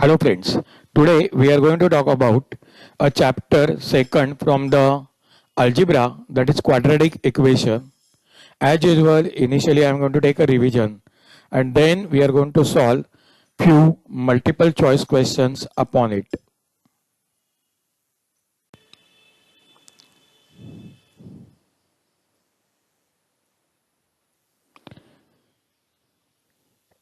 Hello friends, today we are going to talk about a chapter second from the algebra, that is quadratic equation. As usual, initially I am going to take a revision and then we are going to solve few multiple choice questions upon it.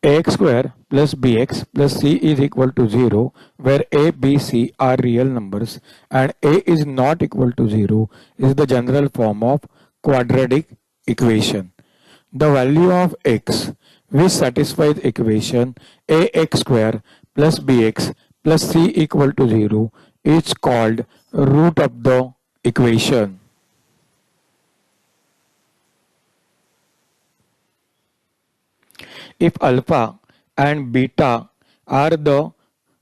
Ax square plus bx plus c is equal to 0, where a, b, c are real numbers and a is not equal to 0 is the general form of quadratic equation. The value of x which satisfies equation ax square plus bx plus c equal to 0 is called root of the equation. If alpha and beta are the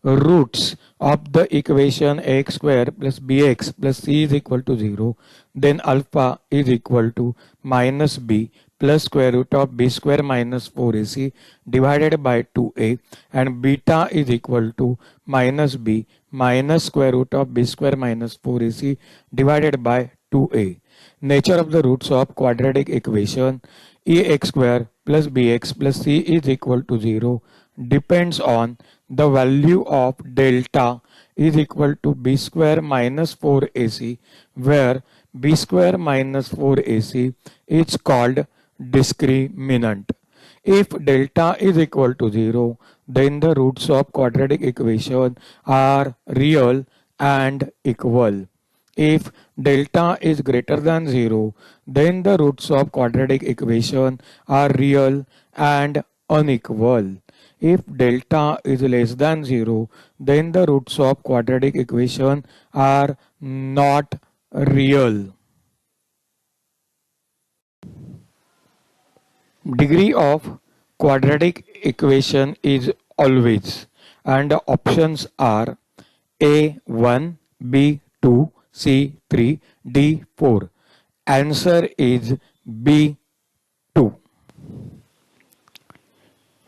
roots of the equation ax square plus bx plus c is equal to 0, then alpha is equal to minus b plus square root of b square minus 4ac divided by 2a, and beta is equal to minus b minus square root of b square minus 4ac divided by 2a. Nature of the roots of quadratic equation ax square plus bx plus c is equal to 0 depends on the value of delta is equal to b square minus 4ac, where b square minus 4ac is called discriminant. If delta is equal to 0, then the roots of quadratic equation are real and equal. If delta is greater than 0, then the roots of quadratic equation are real and unequal. If delta is less than 0, then the roots of quadratic equation are not real. Degree of quadratic equation is always, and the options are A1, B2, C3, D4. Answer is B2.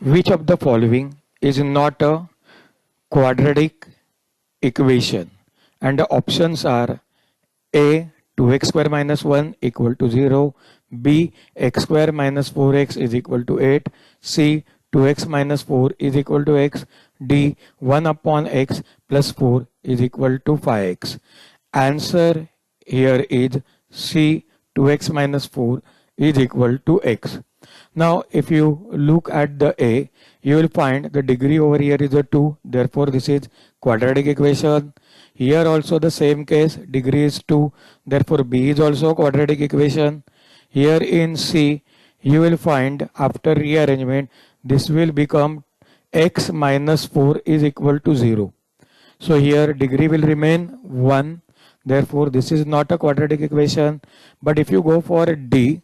Which of the following is not a quadratic equation? And the options are A 2x square minus 1 equal to 0, B x square minus 4x is equal to 8, C 2x minus 4 is equal to x, D 1 upon x plus 4 is equal to 5x. Answer here is C 2x minus 4 is equal to x. Now if you look at the A, you will find the degree over here is a 2, therefore this is quadratic equation. Here also the same case, degree is 2, therefore B is also quadratic equation. Here in C, you will find after rearrangement, this will become x minus 4 is equal to 0. So here degree will remain 1, therefore this is not a quadratic equation. But if you go for D,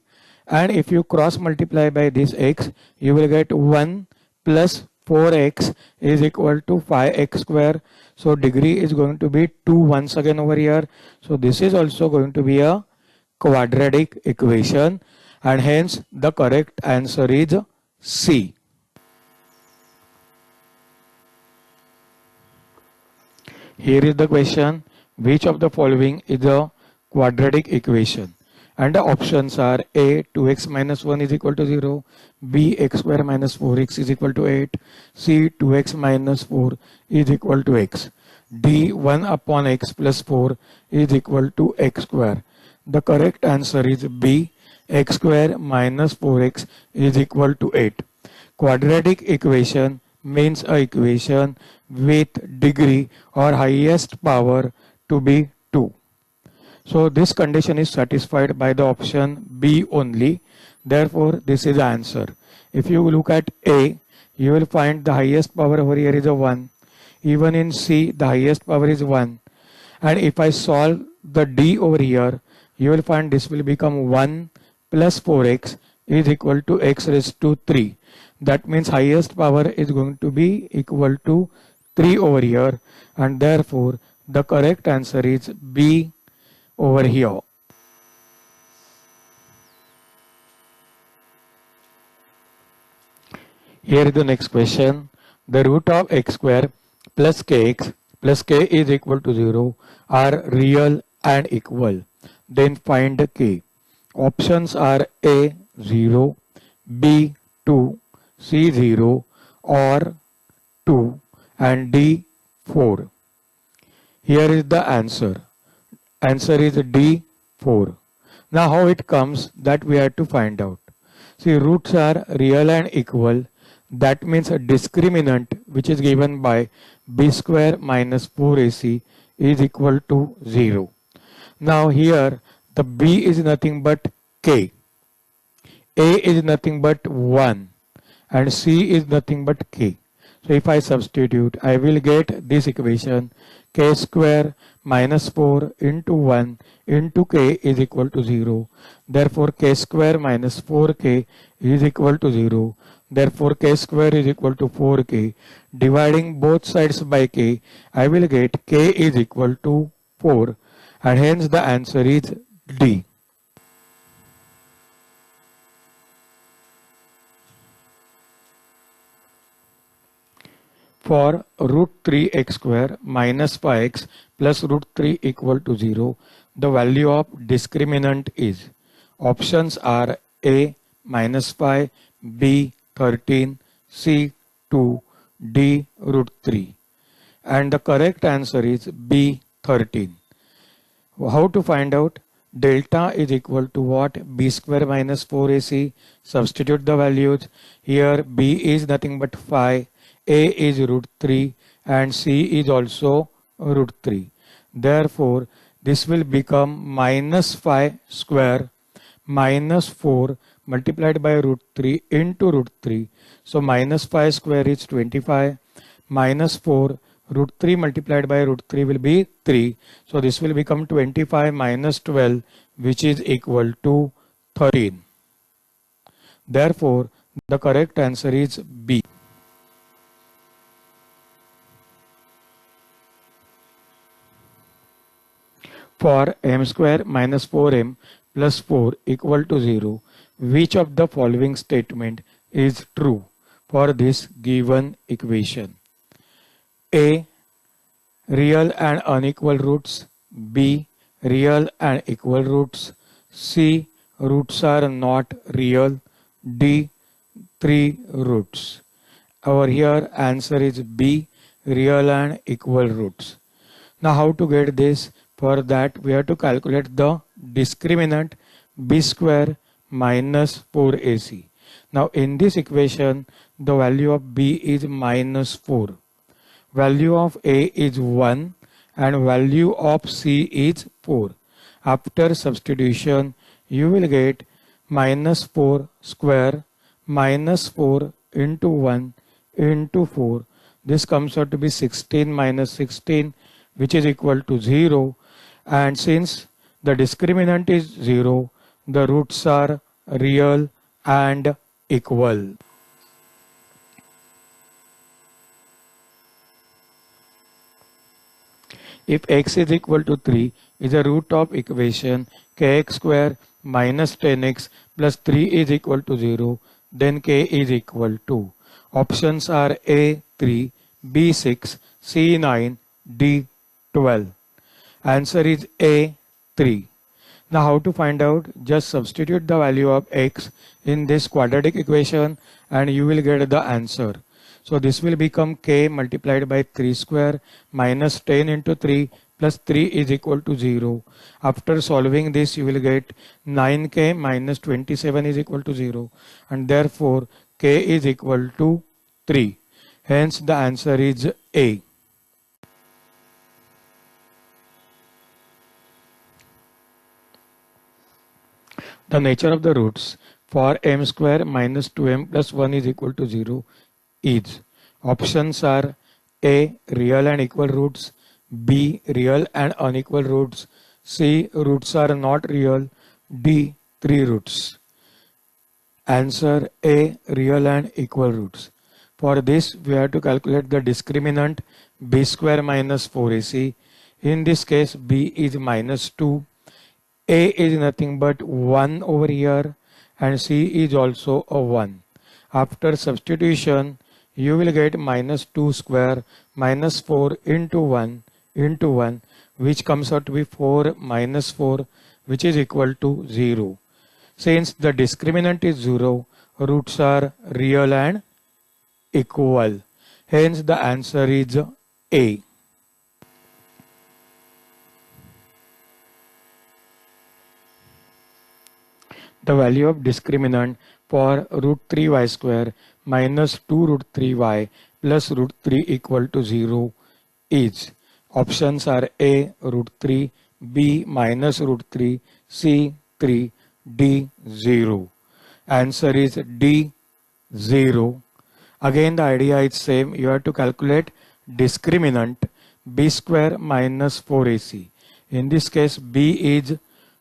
and if you cross multiply by this x, you will get 1 plus 4x is equal to 5x square. So degree is going to be 2 once again over here. So this is also going to be a quadratic equation, and hence the correct answer is C. Here is the question, which of the following is a quadratic equation? And the options are A 2x minus 1 is equal to 0, B x square minus 4x is equal to 8, C 2x minus 4 is equal to x, D 1 upon x plus 4 is equal to x square. The correct answer is B, x square minus 4x is equal to 8. Quadratic equation means a equation with degree or highest power to be 2. So this condition is satisfied by the option B only. Therefore, this is the answer. If you look at A, you will find the highest power over here is a 1. Even in C, the highest power is 1. And if I solve the D over here, you will find this will become 1 plus 4x is equal to x raised to 3. That means highest power is going to be equal to 3 over here, and therefore the correct answer is B over here. Here is the next question. The root of x square plus kx plus k is equal to 0 are real and equal, then find k. Options are A 0, B 2, C 0 or 2 and D 4. Here is the answer. Answer is D 4. Now how it comes that we have to find out. See, roots are real and equal. That means a discriminant which is given by b square minus 4ac is equal to 0. Now here the b is nothing but k, a is nothing but 1 and c is nothing but k. So if I substitute, I will get this equation k square minus 4 into 1 into k is equal to 0. Therefore k square minus 4k is equal to 0. Therefore k square is equal to 4k. Dividing both sides by k, I will get k is equal to 4 and hence the answer is D. For root 3x square minus 5x plus root 3 equal to 0, the value of discriminant is. Options are A minus 5, B 13, C 2, D root 3. And the correct answer is B 13. How to find out? Delta is equal to what? B square minus 4ac. Substitute the values. Here B is nothing but 5. A is root 3 and C is also root 3. Therefore, this will become minus 5 square minus 4 multiplied by root 3 into root 3. So minus 5 square is 25 minus 4 root 3 multiplied by root 3 will be 3. So this will become 25 minus 12 which is equal to 13. Therefore, the correct answer is B. For m square minus 4m plus 4 equal to 0, which of the following statement is true for this given equation? A. Real and unequal roots. B. Real and equal roots. C. Roots are not real. D. 3 roots. Over here answer is B. Real and equal roots. Now how to get this? For that we have to calculate the discriminant b square minus 4ac. Now in this equation the value of b is minus 4. Value of a is 1 and value of c is 4. After substitution you will get minus 4 square minus 4 into 1 into 4. This comes out to be 16 minus 16 which is equal to 0. And since the discriminant is 0, the roots are real and equal. If x is equal to 3 is a root of equation kx square minus 10x plus 3 is equal to 0, then k is equal to. Options are A 3, B 6, C 9, D 12. Answer is A 3. Now how to find out? Just substitute the value of x in this quadratic equation and you will get the answer. So this will become k multiplied by 3 square minus 10 into 3 plus 3 is equal to 0. After solving this you will get 9k minus 27 is equal to 0 and therefore k is equal to 3. Hence the answer is A. The nature of the roots for m square minus 2m plus 1 is equal to 0 is. Options are A. Real and equal roots. B. Real and unequal roots. C. Roots are not real. D. 3 roots. Answer A. Real and equal roots. For this we have to calculate the discriminant b square minus 4ac. In this case b is minus 2. A is nothing but 1 over here and C is also a 1. After substitution you will get minus 2 square minus 4 into 1 which comes out to be 4 minus 4 which is equal to 0. Since the discriminant is 0, roots are real and equal. Hence the answer is A. The value of discriminant for root 3y square minus 2 root 3y plus root 3 equal to 0 is. Options are A root 3, B minus root 3, C 3, D 0. Answer is D 0. Again the idea is same. You have to calculate discriminant b square minus 4ac. In this case b is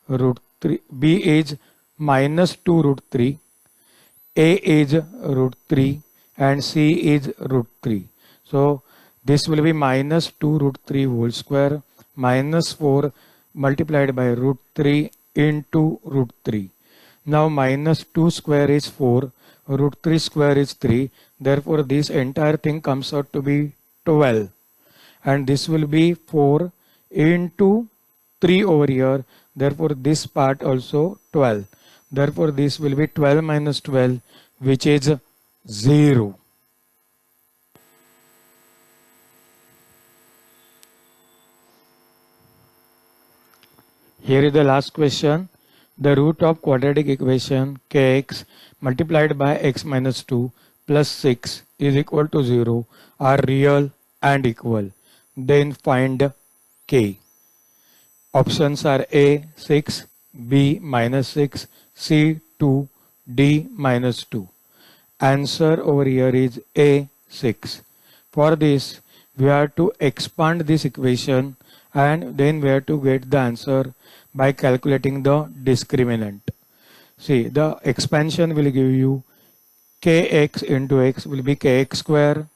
root 3, b is minus 2 root 3, a is root 3 and c is root 3. So this will be minus 2 root 3 whole square minus 4 multiplied by root 3 into root 3. Now minus 2 square is 4, root 3 square is 3. Therefore this entire thing comes out to be 12. And this will be 4 into 3 over here. Therefore this part also 12. Therefore this will be 12 minus 12 which is 0. Here is the last question. The root of quadratic equation kx multiplied by x minus 2 plus 6 is equal to 0 are real and equal. Then find k. Options are A 6, B minus 6, C 2, D minus 2. Answer over here is A 6. For this we have to expand this equation and then we have to get the answer by calculating the discriminant. See, the expansion will give you kx into x will be kx square,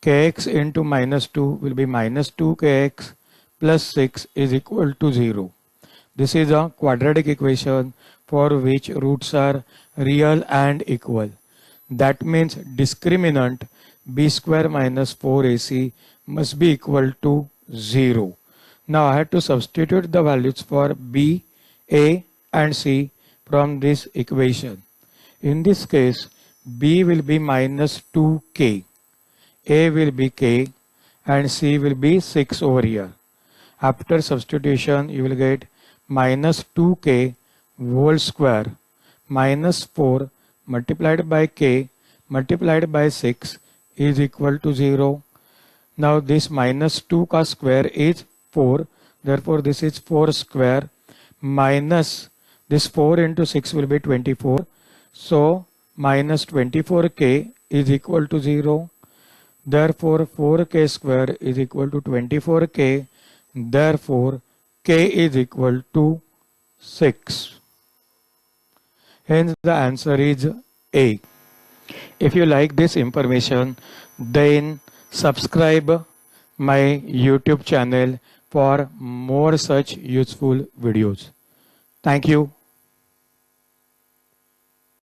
kx into minus 2 will be minus 2kx plus 6 is equal to 0. This is a quadratic equation for which roots are real and equal. That means discriminant b square minus 4ac must be equal to 0. Now I have to substitute the values for b, a and c from this equation. In this case b will be minus 2k, a will be k and c will be 6 over here. After substitution you will get minus 2k whole square minus 4 multiplied by k multiplied by 6 is equal to 0. Now this minus 2 ka square is 4. Therefore this is 4 square minus this 4 into 6 will be 24. So minus 24k is equal to 0. Therefore 4k square is equal to 24k. Therefore k is equal to 6. Hence the answer is A. If you like this information, then subscribe my YouTube channel for more such useful videos. Thank you.